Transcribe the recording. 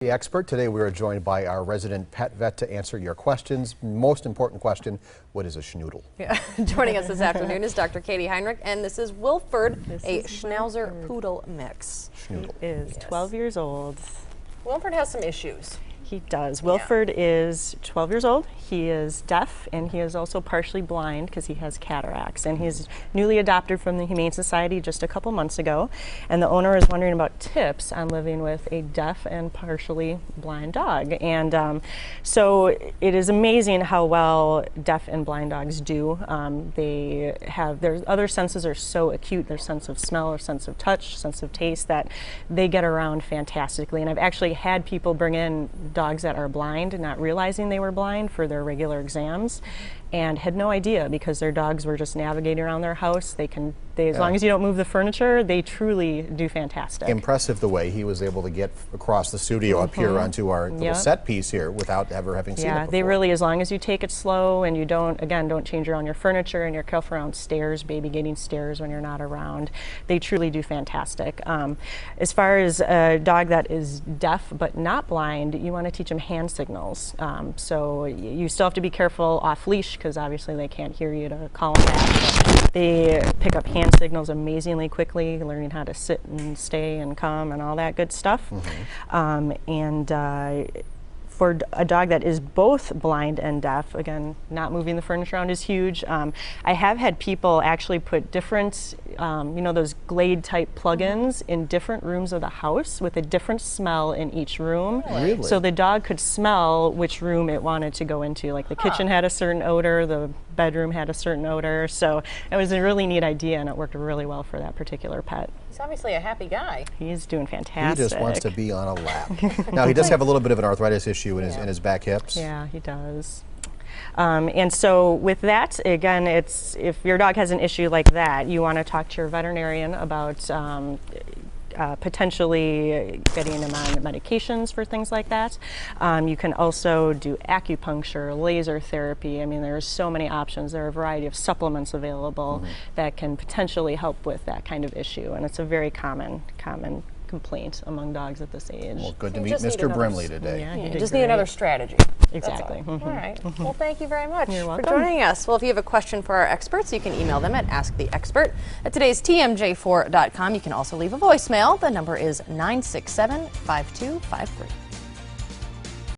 The expert. Today we are joined by our resident pet vet to answer your questions. Most important question, what is a schnoodle? Yeah. Joining us this afternoon is Dr. Katie Heinrich, and this is Wilford, a Schnauzer Poodle mix. Schnoodle. He is 12 years old. Wilford has some issues. He does. Wilford is 12 years old. He is deaf, and he is also partially blind because he has cataracts. And he's newly adopted from the Humane Society just a couple months ago. And the owner is wondering about tips on living with a deaf and partially blind dog. And so it is amazing how well deaf and blind dogs do. They have, their other senses are so acute, their sense of smell, their sense of touch, sense of taste, that they get around fantastically. And I've actually had people bring in dogs that are blind, not realizing they were blind, for their regular exams, and had no idea because their dogs were just navigating around their house. As long as you don't move the furniture, they truly do fantastic. Impressive the way he was able to get across the studio up here onto our little set piece here without ever having seen it before. They really, as long as you take it slow and you don't change around your furniture and you're careful around stairs, baby getting stairs when you're not around, they truly do fantastic. As far as a dog that is deaf but not blind, you want to teach them hand signals. So you still have to be careful off leash because obviously they can't hear you to call them back. But they pick up hand signals amazingly quickly, learning how to sit and stay and come and all that good stuff. For a dog that is both blind and deaf, again, not moving the furniture around is huge. I have had people actually put different, those Glade type plugins in different rooms of the house with a different smell in each room. Really? So the dog could smell which room it wanted to go into. Like the kitchen had a certain odor, the bedroom had a certain odor. So it was a really neat idea, and it worked really well for that particular pet. He's obviously a happy guy. He's doing fantastic. He just wants to be on a lap. Now he does have a little bit of an arthritis issue in his back hips. Yeah, he does. And so with that, again, if your dog has an issue like that, you want to talk to your veterinarian about potentially getting him on medications for things like that. You can also do acupuncture, laser therapy. I mean, there's so many options. There are a variety of supplements available that can potentially help with that kind of issue, and it's a very common complaint among dogs at this age. Well, good to meet Mr. Brimley today. Yeah, you just need another strategy. Exactly. All right. Well, thank you very much for welcome. joining us. Well, if you have a question for our experts, you can email them at asktheexpert@today's TMJ4.com. You can also leave a voicemail. The number is 967-5253.